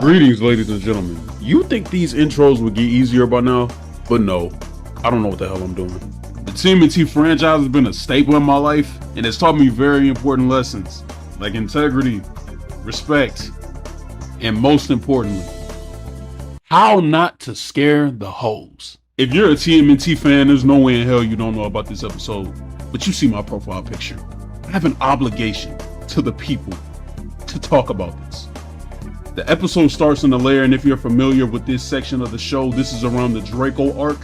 Greetings, ladies and gentlemen. You think these intros would get easier by now? But no, I don't know what the hell I'm doing. The Tmnt franchise has been a staple in my life, and it's taught me very important lessons, like integrity, respect, and most importantly, how not to scare the hoes. If you're a Tmnt fan, there's no way in hell you don't know about this episode, but you see my profile picture. I have an obligation to the people to talk about this. The episode starts in the lair, and if you're familiar with this section of the show, this is around the Draco arc,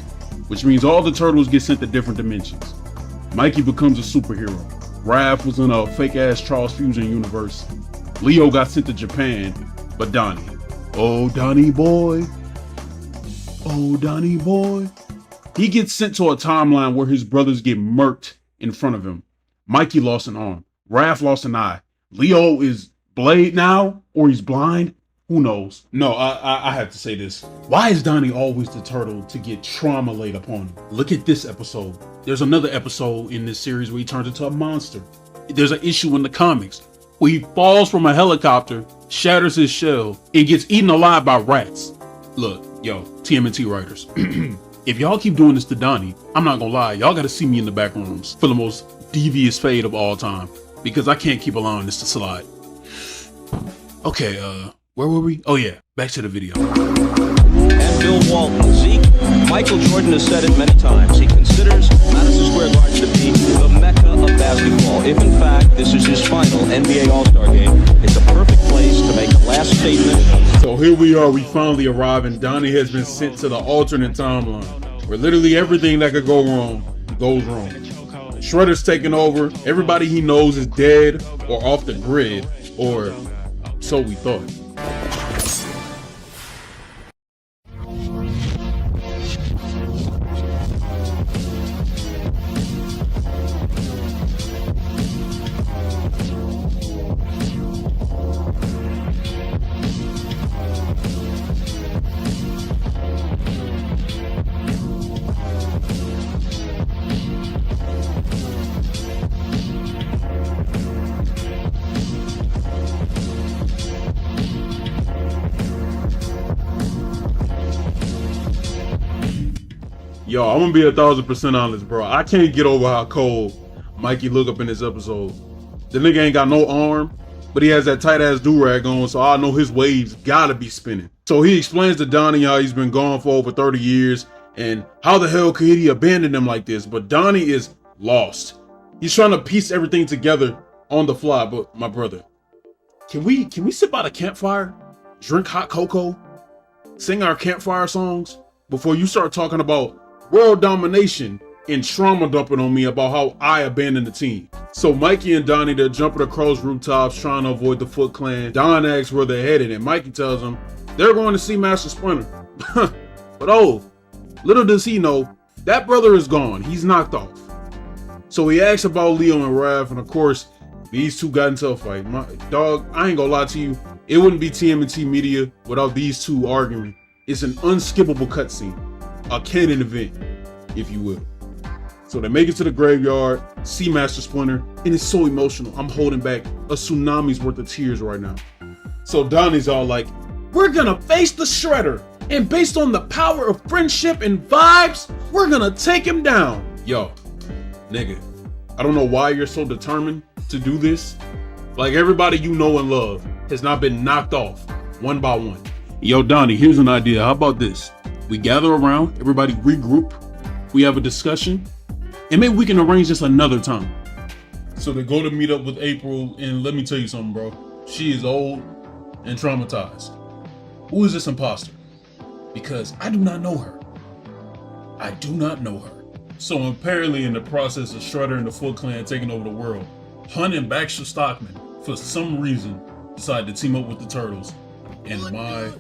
which means all the turtles get sent to different dimensions. Mikey becomes a superhero. Raph was in a fake-ass Charles Fusion universe. Leo got sent to Japan, but Donnie, oh Donnie boy, he gets sent to a timeline where his brothers get murked in front of him. Mikey lost an arm. Raph lost an eye. Leo is Blade now, or he's blind. Who knows? No, I have to say this. Why is Donnie always the turtle to get trauma laid upon him? Look at this episode. There's another episode in this series where he turns into a monster. There's an issue in the comics where he falls from a helicopter, shatters his shell, and gets eaten alive by rats. Look, yo, TMNT writers, if y'all keep doing this to Donnie, I'm not gonna lie, y'all gotta see me in the back rooms for the most devious fade of all time, because I can't keep allowing this to slide. Okay, where were we? Oh yeah, back to the video. And Bill Walton, Zeke, Michael Jordan has said it many times. He considers Madison Square Garden to be the mecca of basketball. If in fact this is his final NBA All-Star game, it's a perfect place to make a last statement. So here we are, we finally arrive, and Donnie has been sent to the alternate timeline, where literally everything that could go wrong, goes wrong. Shredder's taking over, everybody he knows is dead, or off the grid, or so we thought. Yo, I'm gonna be 1000% honest, bro. I can't get over how cold Mikey look up in this episode. The nigga ain't got no arm, but he has that tight ass do-rag on, so I know his waves gotta be spinning. So he explains to Donnie how he's been gone for over 30 years and how the hell could he abandon him like this? But Donnie is lost. He's trying to piece everything together on the fly. But my brother, can we sit by the campfire, drink hot cocoa, sing our campfire songs before you start talking about world domination and trauma dumping on me about how I abandoned the team? So Mikey and Donnie, they're jumping across rooftops trying to avoid the Foot Clan. Don asks where they're headed, and Mikey tells them they're going to see Master Splinter. But oh, little does he know, that brother is gone. He's knocked off. So he asks about Leo and Raph, and of course, these two got into a fight. My dog, I ain't gonna lie to you, it wouldn't be TMNT media without these two arguing. It's an unskippable cutscene. A canon event, if you will. So they make it to the graveyard, see Master Splinter, and it's so emotional. I'm holding back a tsunami's worth of tears right now. So Donnie's all like, we're gonna face the Shredder, and based on the power of friendship and vibes, we're gonna take him down. Yo, nigga, I don't know why you're so determined to do this. Like, everybody you know and love has not been knocked off one by one. Yo, Donnie, here's an idea. How about this? We gather around, everybody regroup, we have a discussion, and maybe we can arrange this another time. So they go to meet up with April, and let me tell you something, bro. She is old and traumatized. Who is this imposter? Because I do not know her. I do not know her. So apparently in the process of Shredder and the Foot Clan taking over the world, Hunt and Baxter Stockman, for some reason, decided to team up with the Turtles. And my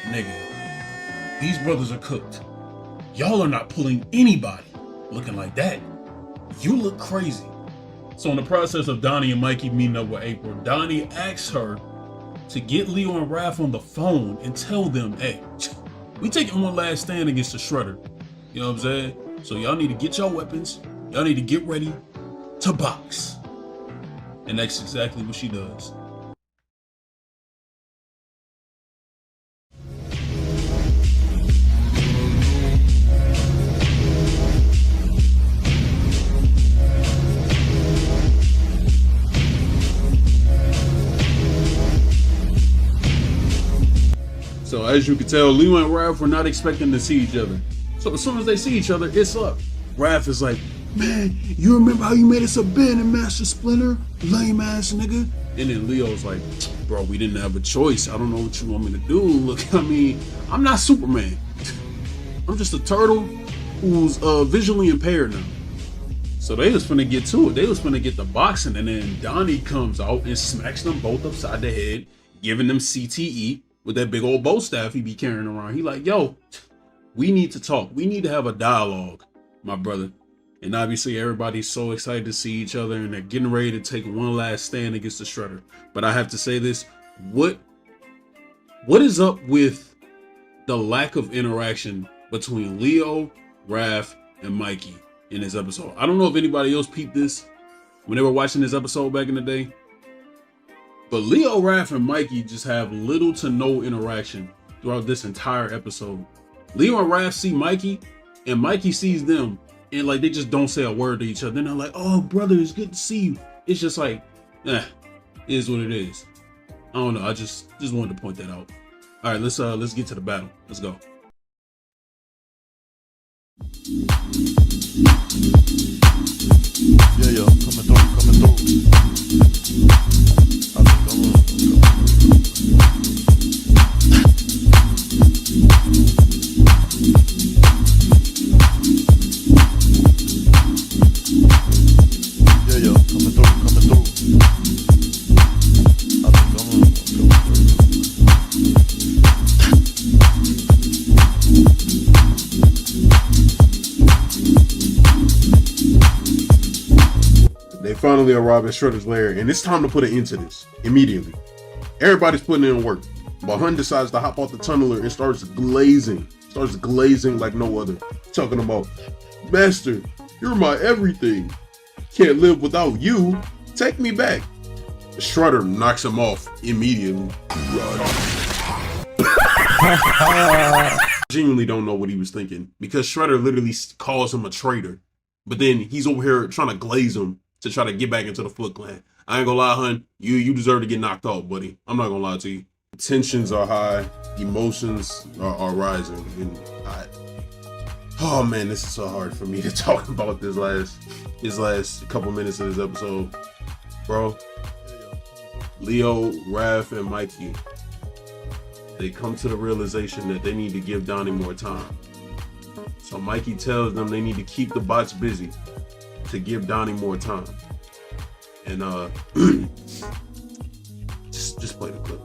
nigga, these brothers are cooked. Y'all are not pulling anybody looking like that. You look crazy. So in the process of Donnie and Mikey meeting up with April, Donnie asks her to get Leo and Raph on the phone and tell them, hey, we taking one last stand against the Shredder. You know what I'm saying? So y'all need to get your weapons. Y'all need to get ready to box. And that's exactly what she does. So as you can tell, Leo and Raph were not expecting to see each other. So as soon as they see each other, it's up. Raph is like, man, you remember how you made us abandon Master Splinter? Lame ass nigga. And then Leo's like, bro, we didn't have a choice. I don't know what you want me to do. Look, I mean, I'm not Superman. I'm just a turtle who's visually impaired now. So they was finna get to it. They was finna get the boxing, and then Donnie comes out and smacks them both upside the head, giving them CTE with that big old bow staff he be carrying around. He like, yo, we need to talk. We need to have a dialogue, my brother. And obviously everybody's so excited to see each other, and they're getting ready to take one last stand against the Shredder. But I have to say this, what is up with the lack of interaction between Leo, Raph, and Mikey in this episode? I don't know if anybody else peeped this when they were watching this episode back in the day, but Leo, Raph, and Mikey just have little to no interaction throughout this entire episode. Leo and Raph see Mikey, and Mikey sees them, and like they just don't say a word to each other. Then they're like, oh brother, it's good to see you. It's just like, it is what it is. I don't know, I just wanted to point that out. All right, let's get to the battle. Let's go. Yeah, coming through. They finally arrive at Shredder's lair, and it's time to put an end to this immediately. Everybody's putting in work, but Hun decides to hop off the tunneler and starts glazing like no other, talking about, Master, you're my everything. Can't live without you. Take me back. Shredder knocks him off immediately. Genuinely don't know what he was thinking, because Shredder literally calls him a traitor, but then he's over here trying to glaze him to try to get back into the Foot Clan. I ain't gonna lie, Hun, you deserve to get knocked off, buddy. I'm not gonna lie to you. Tensions are high, emotions are rising, and oh man, this is so hard for me to talk about this last couple minutes of this episode. Bro, Leo, Raph, and Mikey, they come to the realization that they need to give Donnie more time. So Mikey tells them they need to keep the bots busy to give Donnie more time. And just play the clip.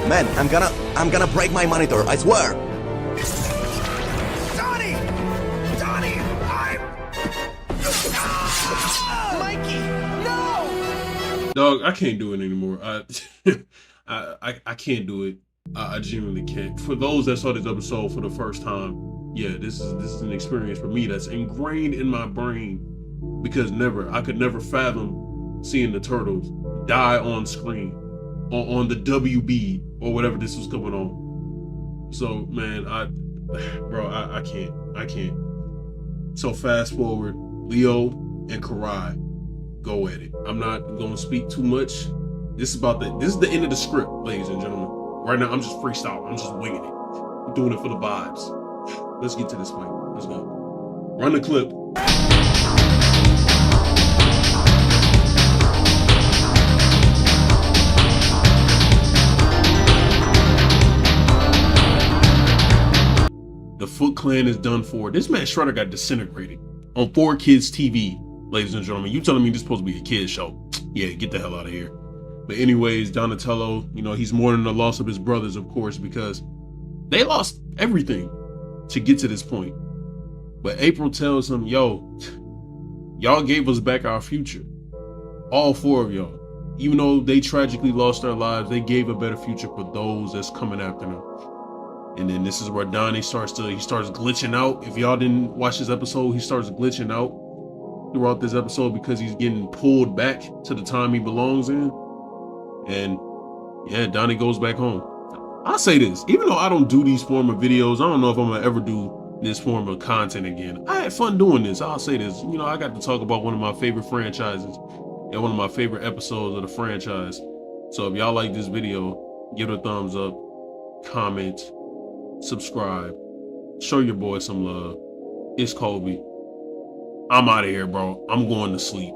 Man, I'm gonna break my monitor, I swear. Donnie, Mikey, no! Dog, I can't do it anymore. I can't do it. I genuinely can't. For those that saw this episode for the first time, yeah, this is an experience for me that's ingrained in my brain, because I could never fathom seeing the Turtles die on screen on the WB or whatever this was coming on. So man, I can't. So fast forward, Leo and Karai go at it. I'm not gonna speak too much. This is the end of the script, ladies and gentlemen. Right now, I'm just freestyle. I'm just winging it. I'm doing it for the vibes. Let's get to this fight. Let's go. Run the clip. The Foot Clan is done for. This man Shredder got disintegrated on 4Kids TV, ladies and gentlemen. You telling me this is supposed to be a kid's show? Yeah, get the hell out of here. But anyways, Donatello, he's mourning the loss of his brothers, of course, because they lost everything to get to this point. But April tells him, yo, y'all gave us back our future. All four of y'all. Even though they tragically lost their lives, they gave a better future for those that's coming after them. And then this is where Donnie starts glitching out. If y'all didn't watch this episode, he starts glitching out throughout this episode because he's getting pulled back to the time he belongs in. And yeah, Donnie goes back home. I'll say this, even though I don't do these form of videos, I don't know if I'm gonna ever do this form of content again. I had fun doing this. I'll say this, you know, I got to talk about one of my favorite franchises and one of my favorite episodes of the franchise. So if y'all like this video, give it a thumbs up, comment, subscribe, show your boy some love. It's Kobe. I'm out of here, bro. I'm going to sleep.